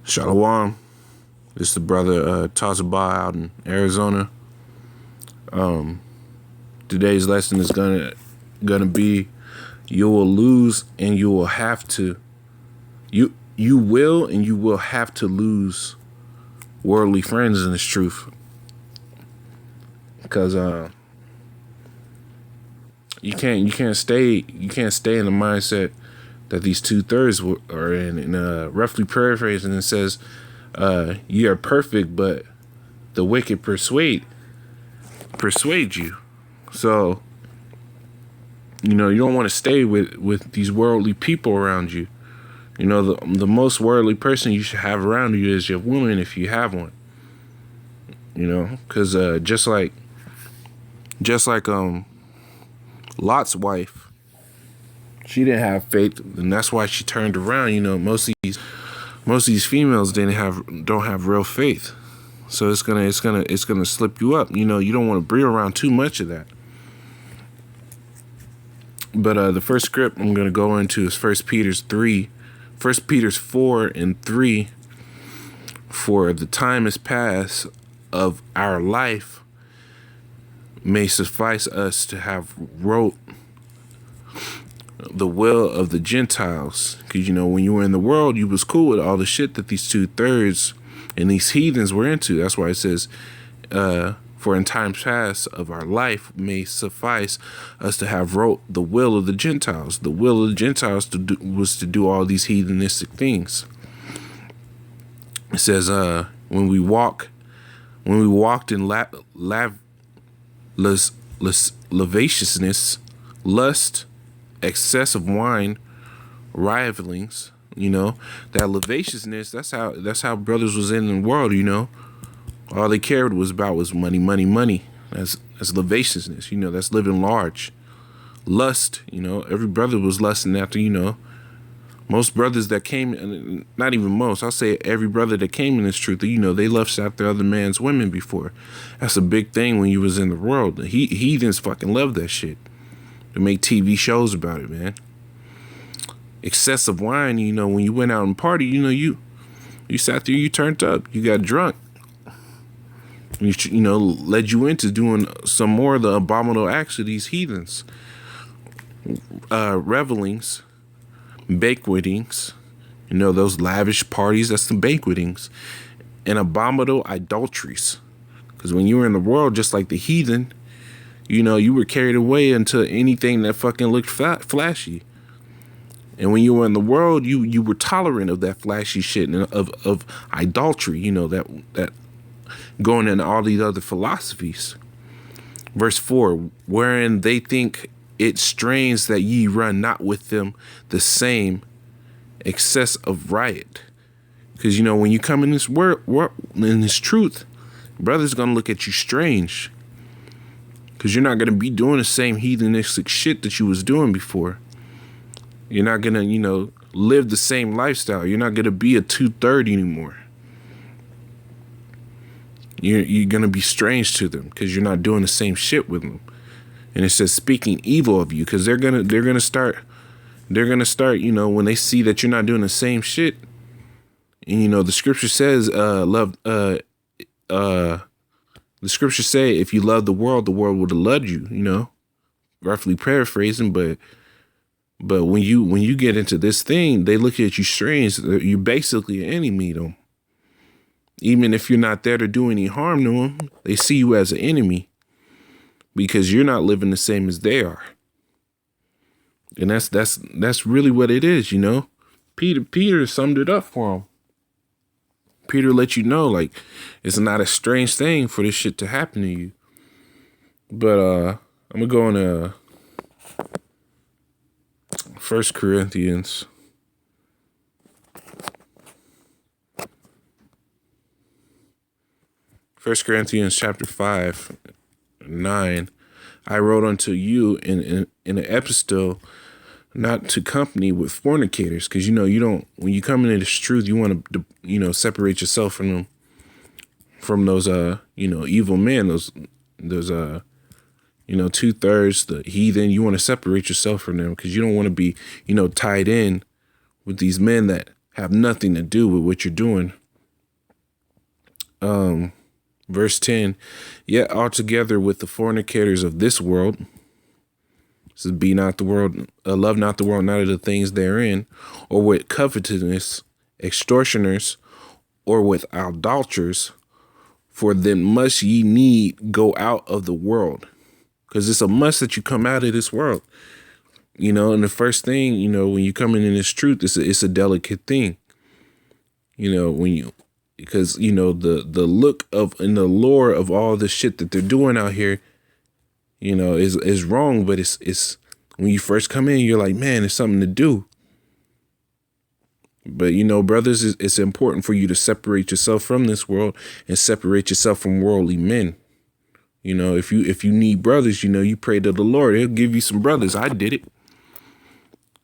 Shalom. This is the brother Tazabah out in Arizona. Today's lesson is gonna be you will lose and you will have to you will and you will have to lose worldly friends in this truth, because you can't stay in the mindset that these 2/3 are in. And roughly paraphrasing, it says, "You are perfect, but the wicked persuade you." So, you don't want to stay with these worldly people around you. The most worldly person you should have around you is your woman, if you have one. Because just like Lot's wife, she didn't have faith, and that's why she turned around. Most of these females don't have real faith, so it's gonna slip you up. You don't want to be around too much of that. But the first script I'm gonna go into is 1 Peter's 4 and 3. For the time is past of our life may suffice us to have wrote the will of the Gentiles. Because when you were in the world, you was cool with all the shit that these 2/3 and these heathens were into. That's why it says, for in times past of our life may suffice us to have wrote the will of the Gentiles. The will of the Gentiles was to do all these heathenistic things. It says, when we walked in lasciviousness, lust, excess of wine, rivalings, that lasciviousness, that's how brothers was in the world. All they cared was money. That's lasciviousness, that's living large. Lust, every brother was lusting after, most brothers that came, not even most, I'll say every brother that came in this truth, they lust after other man's women before. That's a big thing when you was in the world. Heathens fucking love that shit. They make TV shows about it, man. Excessive wine, when you went out and party, you sat there, you turned up, you got drunk. Led you into doing some more of the abominable acts of these heathens. Revelings, banquetings, those lavish parties, that's the banquetings, and abominable adulteries. Because when you were in the world, just like the heathen, you were carried away into anything that fucking looked flashy. And when you were in the world, you were tolerant of that flashy shit and of idolatry, that going into all these other philosophies. Verse 4, wherein they think it strange that ye run not with them the same excess of riot. Because, when you come in this world, in this truth, brothers going to look at you strange. Because you're not going to be doing the same heathenistic shit that you was doing before. You're not going to, live the same lifestyle. You're not going to be a 2/3 anymore. You're going to be strange to them because you're not doing the same shit with them. And it says speaking evil of you, because they're gonna start, when they see that you're not doing the same shit. And the scripture says, the scriptures say, if you love the world would have loved you. Roughly paraphrasing, but when you get into this thing, they look at you strange. You're basically an enemy to them. Even if you're not there to do any harm to them, they see you as an enemy. Because you're not living the same as they are. And that's really what it is, Peter summed it up for him. Peter let you know, like, it's not a strange thing for this shit to happen to you. But I'm gonna go into 1 Corinthians. 1 Corinthians chapter 5. 9, I wrote unto you in an epistle not to company with fornicators, because you don't, when you come into this truth, you want to separate yourself from those evil men, those 2/3, the heathen. You want to separate yourself from them because you don't want to be tied in with these men that have nothing to do with what you're doing. Verse 10, yet altogether with the fornicators of this world, says, be not the world, love not the world, not of the things therein, or with covetousness, extortioners, or with idolaters, for then must ye need go out of the world. Because it's a must that you come out of this world. You know, and the first thing, you know, when you come in this truth, it's a delicate thing. You know, because, you know, the look of and the lore of all the shit that they're doing out here, you know, is wrong. But it's when you first come in, you're like, man, it's something to do. But, you know, brothers, it's important for you to separate yourself from this world and separate yourself from worldly men. You know, if you need brothers, you know, you pray to the Lord. He'll give you some brothers. I did it.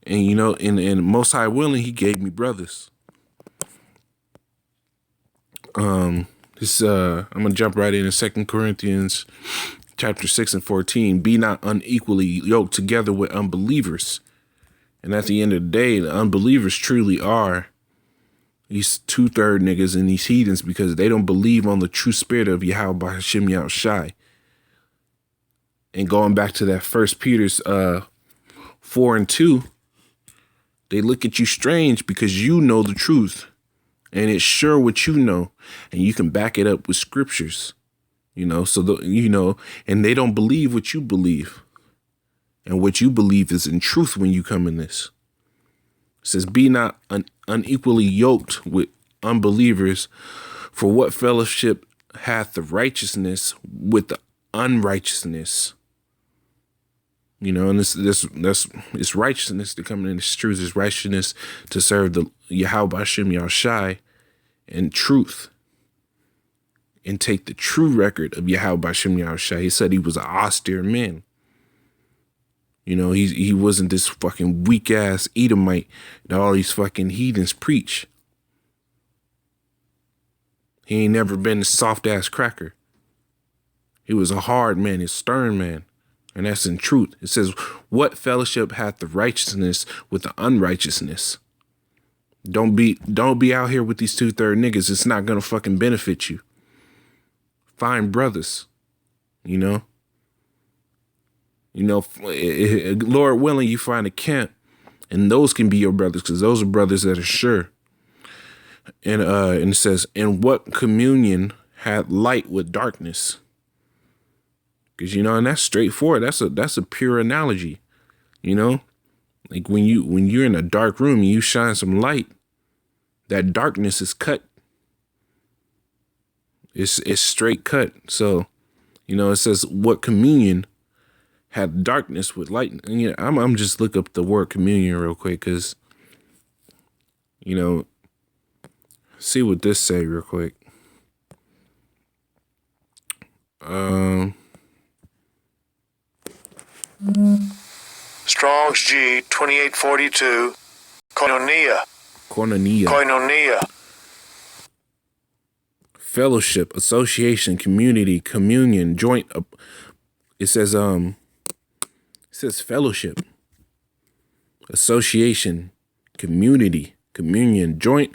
And, you know, and Most High willing, he gave me brothers. I'm going to jump right into 2 Corinthians chapter 6 and 14. Be not unequally yoked together with unbelievers. And at the end of the day, the unbelievers truly are these 2/3 niggas and these heathens because they don't believe on the true spirit of Yahweh Hashem Yahushai. And going back to that 1 Peter's 4 and 2, they look at you strange because you know the truth. And it's sure what you know. And you can back it up with scriptures. You know, so, you know, and they don't believe what you believe. And what you believe is in truth when you come in this. It says, be not unequally yoked with unbelievers, for what fellowship hath the righteousness with the unrighteousness? You know, and it's righteousness to come in this truth. It's righteousness to serve the Yahweh Hashem Yahushai in truth. And take the true record of Yahweh Hashem Yahushai. He said he was an austere man. You know, he wasn't this fucking weak ass Edomite that all these fucking heathens preach. He ain't never been a soft ass cracker. He was a hard man, a stern man. And that's in truth. It says, what fellowship hath the righteousness with the unrighteousness? Don't be out here with these 2/3 niggas. It's not gonna fucking benefit you. Find brothers, you know. You know, Lord willing, you find a camp, and those can be your brothers, because those are brothers that are sure. And it says, and what communion had light with darkness? Because, you know, and that's straightforward. That's a pure analogy. You know, like when you're in a dark room and you shine some light, that darkness is cut. It's straight cut. So, you know, it says what communion had darkness with light. And, you know, I'm just look up the word communion real quick, because, you know, see what this say real quick. Strong's G 2842. Koinonia. Fellowship, association, community, communion, joint. It says fellowship, association, community, communion, joint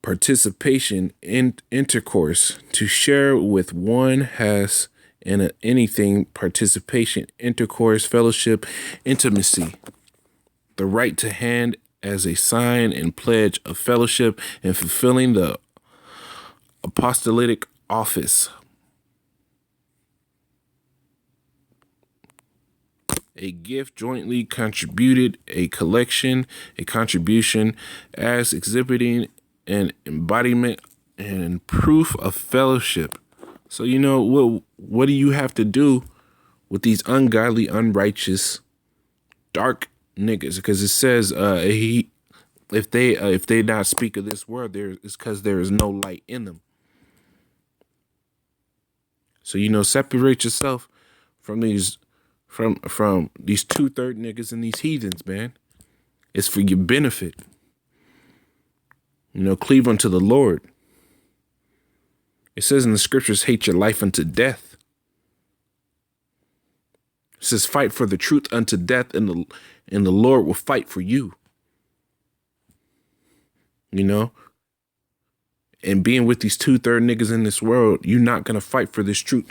participation in intercourse, to share with one has in anything, participation, intercourse, fellowship, intimacy, the right to hand as a sign and pledge of fellowship and fulfilling the apostolic office. A gift jointly contributed, a collection, a contribution, as exhibiting an embodiment and proof of fellowship. So, you know, what do you have to do with these ungodly, unrighteous, dark niggas? Because it says if they not speak of this word, it's because there is no light in them. So, you know, separate yourself from these from these 2/3 niggas and these heathens, man. It's for your benefit. You know, cleave unto the Lord. It says in the scriptures, hate your life unto death. It says, fight for the truth unto death, and the Lord will fight for you. you know? And being with these 2/3 niggas in this world, you're not going to fight for this truth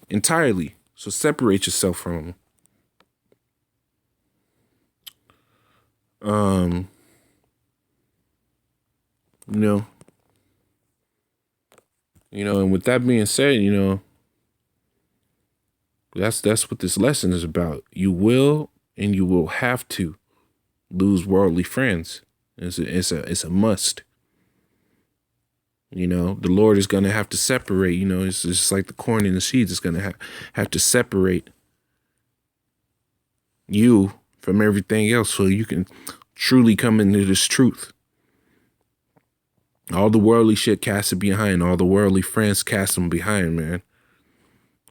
entirely. So separate yourself from them. You know, and with that being said, that's what this lesson is about. You will and you will have to lose worldly friends. It's a must. The Lord is going to have to separate. It's just like the corn and the seeds. It's going to have to separate you from everything else so you can truly come into this truth. All the worldly shit, cast it behind. All the worldly friends, cast them behind, man.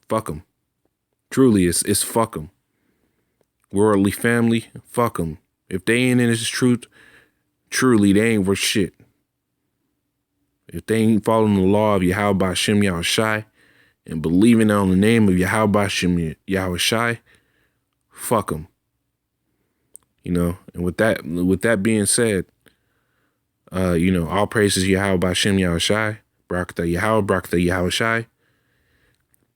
Fuck them. Truly, it's fuck them. Worldly family, fuck them. If they ain't in this truth, truly, they ain't worth shit. If they ain't following the law of Yahweh Hashem Yahushai and believing on the name of Yahweh Hashem Yahushai, fuck them. And with that being said, all praises Yahweh Hashem Yahushai, Barakatah Yahweh, Barakatah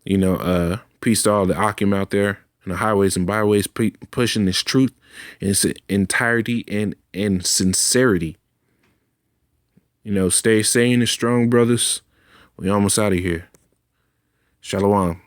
Yahushai. Peace to all the Akim out there in the highways and byways pushing this truth in its entirety and sincerity. Stay sane and strong, brothers. We almost out of here. Shalom.